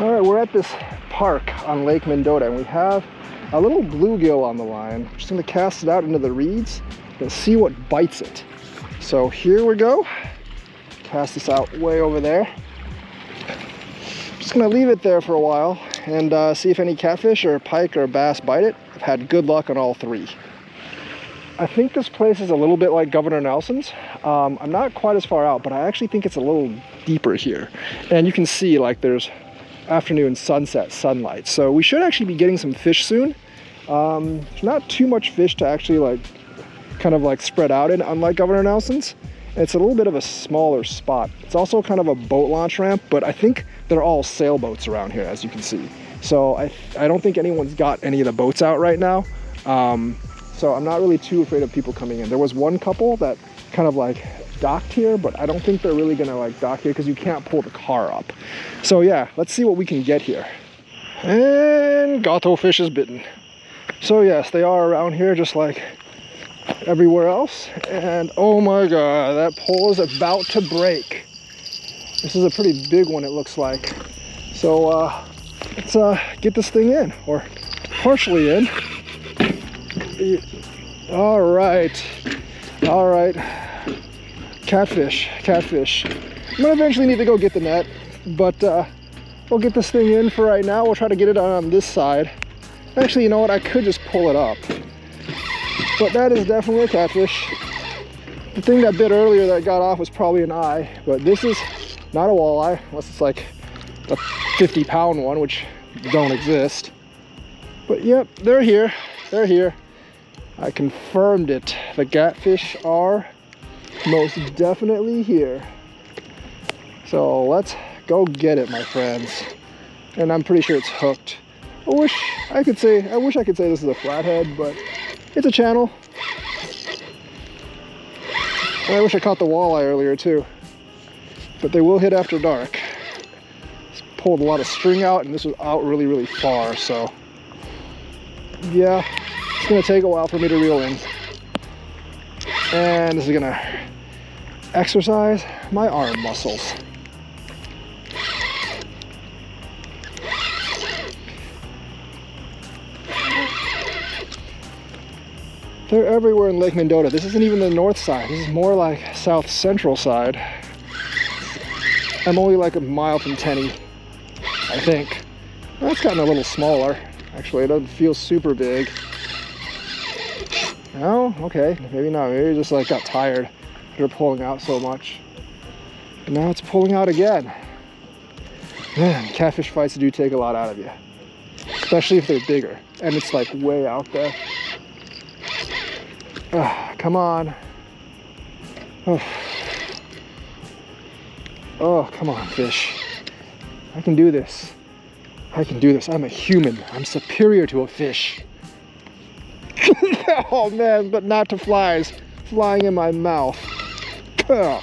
All right, we're at this park on Lake Mendota, and we have a little bluegill on the line. I'm just gonna cast it out into the reeds and see what bites it. So here we go. Cast this out way over there. Just gonna leave it there for a while and see if any catfish or pike or bass bite it. I've had good luck on all three. I think this place is a little bit like Governor Nelson's. I'm not quite as far out, but I actually think it's a little deeper here. And you can see like there's afternoon sunset sunlight. So we should actually be getting some fish soon. There's not too much fish to actually like kind of like spread out in, unlike Governor Nelson's. It's a little bit of a smaller spot. It's also kind of a boat launch ramp, but I think they're all sailboats around here, as you can see. So I don't think anyone's got any of the boats out right now. So I'm not really too afraid of people coming in. There was one couple that kind of like docked here, but I don't think they're really gonna like dock here because you can't pull the car up. So yeah, let's see what we can get here. And gato fish is bitten. So yes, they are around here just like everywhere else. And oh my god, that pole is about to break. This is a pretty big one, it looks like. So let's get this thing in, or partially in. All right. Catfish. I'm gonna eventually need to go get the net, but we'll get this thing in for right now. We'll try to get it on this side. Actually, you know what? I could just pull it up, but that is definitely a catfish. The thing that bit earlier that got off was probably an eye, but this is not a walleye, unless it's like a 50-pound one, which don't exist. But yep, they're here. I confirmed it. The catfish are most definitely here. So let's go get it, my friends. And I'm pretty sure it's hooked. I wish I could say this is a flathead, but it's a channel. And I wish I caught the walleye earlier too. But they will hit after dark. Just pulled a lot of string out, and this was out really, really far, so yeah. It's gonna take a while for me to reel in. And this is gonna exercise my arm muscles. They're everywhere in Lake Mendota. This isn't even the north side. This is more like south central side. I'm only like a mile from Tenny, I think. That's gotten a little smaller. Actually, it doesn't feel super big. Oh, okay, maybe not. Maybe it just like got tired after pulling out so much. And now it's pulling out again. Man, catfish fights do take a lot out of you, especially if they're bigger. And it's like way out there. Come on. Oh, come on, fish. I can do this. I'm a human. I'm superior to a fish. Oh man, but not to flies flying in my mouth. There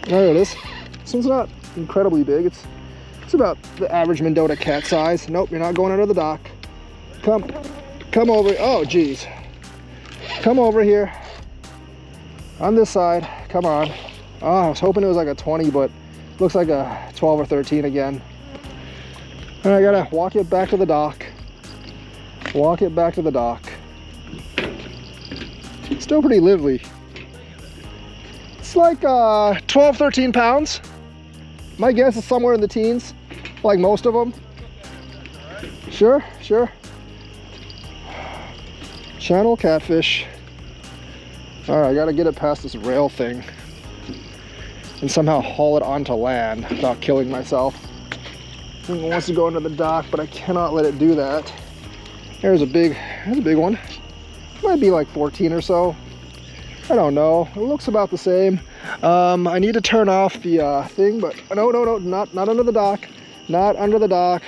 it is. This one's not incredibly big. It's about the average Mendota cat size. Nope, you're not going under the dock. Come over. Oh geez. Come over here. On this side. Come on. Oh, I was hoping it was like a 20, but looks like a 12 or 13 again. And I gotta walk it back to the dock. Still pretty lively. It's like 12, 13 pounds. My guess is somewhere in the teens, like most of them. Sure. Channel catfish. All right, I gotta get it past this rail thing and somehow haul it onto land without killing myself. It wants to go into the dock, but I cannot let it do that. There's a big one. Might be like 14 or so. I don't know. It looks about the same. I need to turn off the thing, but no, not under the dock. Not under the dock.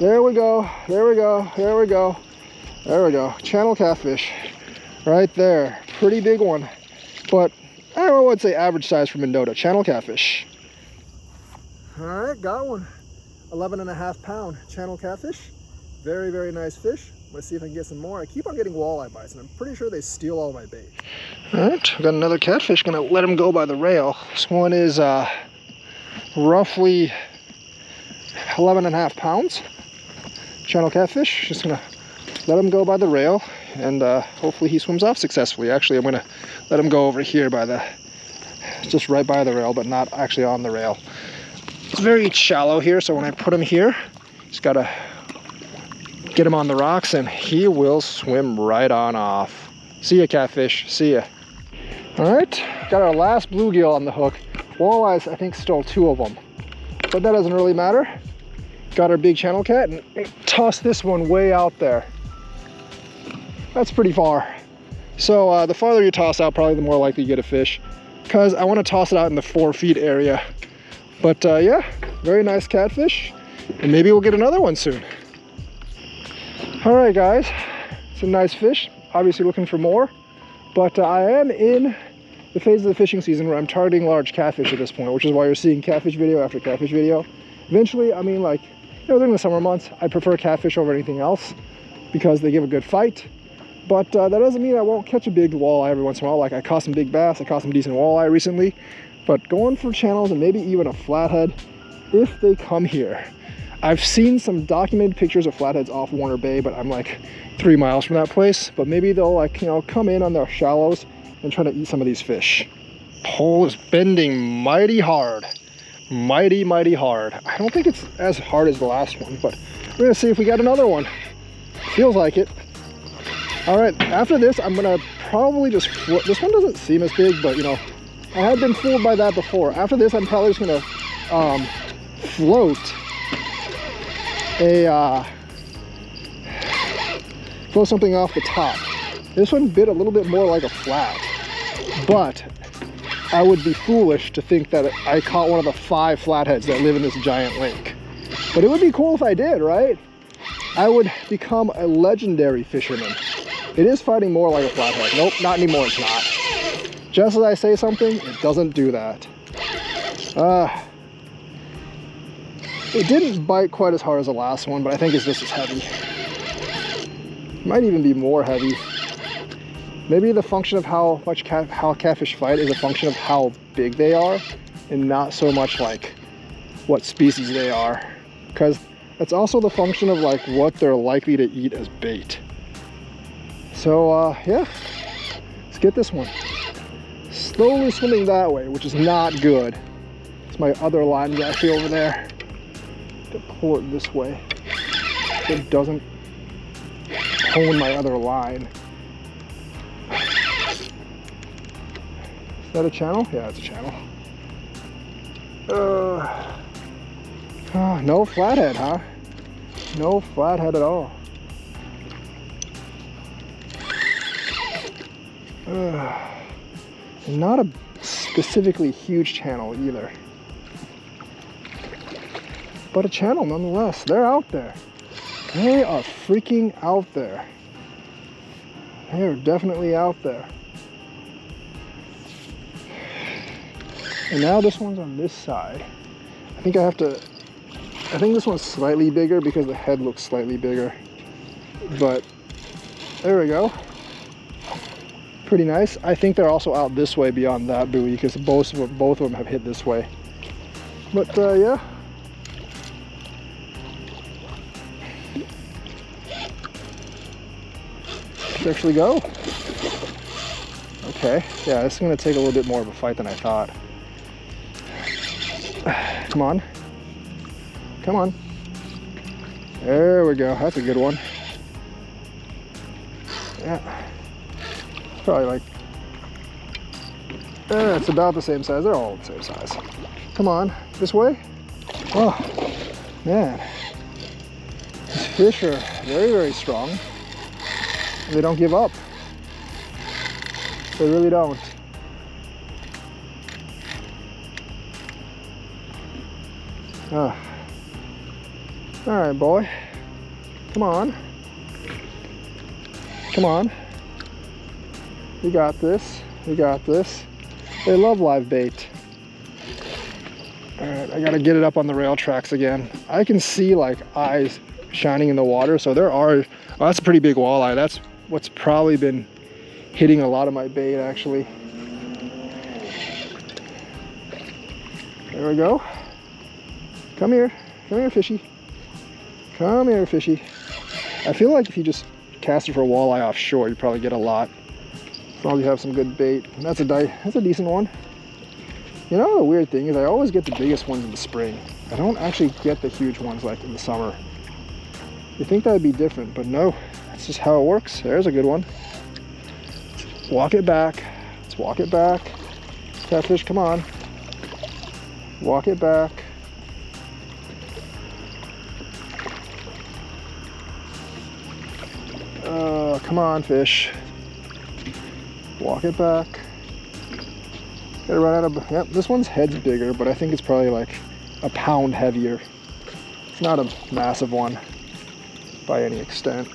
There we go. Channel catfish. Right there. Pretty big one. But I don't know what I'd say average size for Mendota. Channel catfish. All right, got one. 11.5 pound channel catfish. Very, very nice fish. I'm gonna see if I can get some more. I keep on getting walleye bites, and I'm pretty sure they steal all my bait. All right, I've got another catfish. Gonna let him go by the rail. This one is, roughly 11.5 pounds. Channel catfish. Just gonna let him go by the rail, and hopefully he swims off successfully. Actually, I'm gonna let him go over here by the, just right by the rail, but not actually on the rail. It's very shallow here, so when I put him here, just gotta get him on the rocks and he will swim right on off. See ya, catfish, see ya. All right, got our last bluegill on the hook. Walleyes, I think, still 2 of them, but that doesn't really matter. Got our big channel cat and toss this one way out there. That's pretty far. So the farther you toss out, probably the more likely you get a fish, because I want to toss it out in the 4 feet area. But yeah, very nice catfish, and maybe we'll get another one soon. All right, guys, it's a nice fish. Obviously looking for more, but I am in the phase of the fishing season where I'm targeting large catfish at this point, which is why you're seeing catfish video after catfish video. Eventually, I mean, like, you know, during the summer months, I prefer catfish over anything else because they give a good fight. But that doesn't mean I won't catch a big walleye every once in a while. Like, I caught some big bass, I caught some decent walleye recently. But going for channels and maybe even a flathead if they come here. I've seen some documented pictures of flatheads off Warner Bay, but I'm like 3 miles from that place. But maybe they'll, like, you know, come in on their shallows and try to eat some of these fish. Pole is bending mighty hard. Mighty, mighty hard. I don't think it's as hard as the last one, but we're gonna see if we got another one. Feels like it. All right, after this, I'm gonna probably just float. This one doesn't seem as big, but you know, I had been fooled by that before. After this, I'm probably just gonna float something off the top. This one bit a little bit more like a flat, but I would be foolish to think that I caught one of the 5 flatheads that live in this giant lake. But it would be cool if I did, right? I would become a legendary fisherman. It is fighting more like a flathead. Nope, not anymore, it's not. Just as I say something, it doesn't do that. It didn't bite quite as hard as the last one, but I think it's just as heavy. It might even be more heavy. Maybe the function of how catfish fight is a function of how big they are, and not so much like what species they are. Because that's also the function of like what they're likely to eat as bait. So yeah, let's get this one. Slowly swimming that way, which is not good. It's my other line is actually over there. To pull it this way so it doesn't hone my other line. Is that a channel? Yeah, it's a channel. No flathead, huh? No flathead at all. Not a specifically huge channel either. But a channel nonetheless. They're out there. They are freaking out there. They are definitely out there. And now this one's on this side. I think this one's slightly bigger because the head looks slightly bigger. But there we go. Pretty nice. I think they're also out this way beyond that buoy because both of them have hit this way. But yeah. Let's actually go. Okay. Yeah, this is going to take a little bit more of a fight than I thought. Come on. Come on. There we go. That's a good one. Yeah. Probably like... it's about the same size. They're all the same size. Come on. This way. Oh, man. These fish are very, very strong. They don't give up. They really don't. All right, boy. Come on. Come on. You got this. You got this. They love live bait. All right, I gotta get it up on the rail tracks again. I can see like eyes shining in the water, so there are... Oh, that's a pretty big walleye. That's what's probably been hitting a lot of my bait, actually. There we go. Come here. Come here, fishy. Come here, fishy. I feel like if you just cast it for a walleye offshore, you probably get a lot. As long as you have some good bait. And that's a decent one. You know, the weird thing is I always get the biggest ones in the spring. I don't actually get the huge ones like in the summer. You think that would be different, but no. That's just how it works. There's a good one. Let's walk it back. Let's walk it back. Catfish, come on. Walk it back. Come on, fish. Walk it back. Gotta run out of, yep, this one's head's bigger, but I think it's probably like a pound heavier. It's not a massive one by any extent.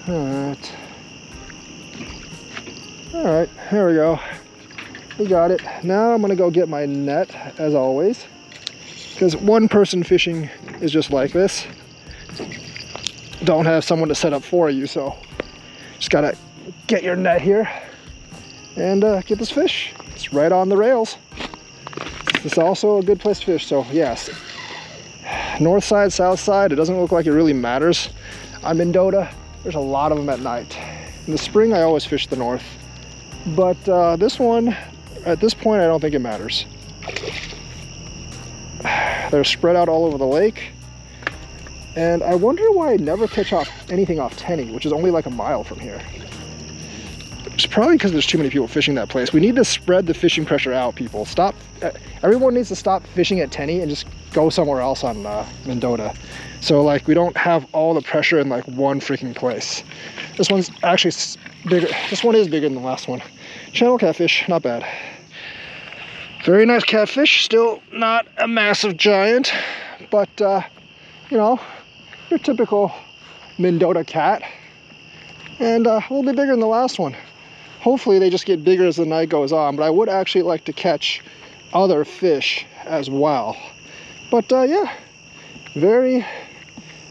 Alright. Alright, there we go. We got it. Now I'm gonna go get my net, as always. Because one person fishing is just like this. Don't have someone to set up for you, so just gotta get your net here and get this fish. It's right on the rails. This is also a good place to fish, so yes. North side, south side, it doesn't look like it really matters. On Mendota, there's a lot of them at night. In the spring, I always fish the north. But this one, at this point, I don't think it matters. They're spread out all over the lake. And I wonder why I never catch anything off Tenny, which is only like a mile from here. It's probably because there's too many people fishing that place. We need to spread the fishing pressure out, people. Stop. Everyone needs to stop fishing at Tenny and just go somewhere else on Mendota. So like we don't have all the pressure in like one freaking place. This one's actually bigger. This one is bigger than the last one. Channel catfish, not bad. Very nice catfish. Still not a massive giant, but you know, your typical Mendota cat. And a little bit bigger than the last one. Hopefully they just get bigger as the night goes on, but I would actually like to catch other fish as well. But yeah, very,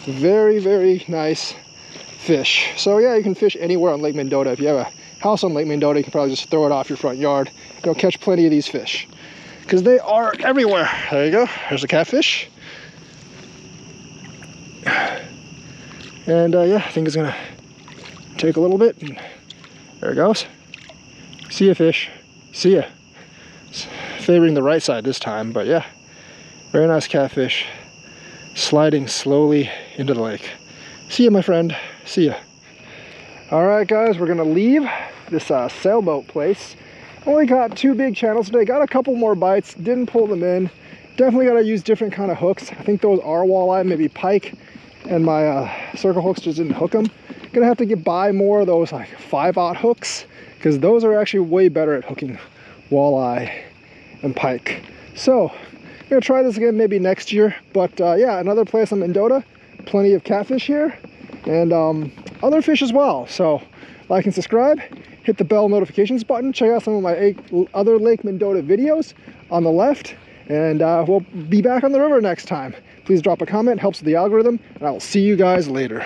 very, very nice fish. So yeah, you can fish anywhere on Lake Mendota. If you have a house on Lake Mendota, you can probably just throw it off your front yard. You'll catch plenty of these fish because they are everywhere. There you go. There's a catfish. And yeah, I think it's gonna take a little bit. And there it goes. See ya, fish. See ya. It's favoring the right side this time, but yeah, very nice catfish sliding slowly into the lake. See ya, my friend. See ya. All right, guys, we're gonna leave this sailboat place. Only got 2 big channels today. Got a couple more bites. Didn't pull them in. Definitely gotta use different kind of hooks. I think those are walleye, maybe pike, and my circle hooks just didn't hook them. Gonna have to buy more of those like 5/0 hooks because those are actually way better at hooking walleye and pike. So I'm gonna try this again maybe next year. But yeah, another place on Mendota, plenty of catfish here and other fish as well. So like and subscribe, hit the bell notifications button, check out some of my other Lake Mendota videos on the left, and we'll be back on the river next time. Please drop a comment, helps with the algorithm, and I will see you guys later.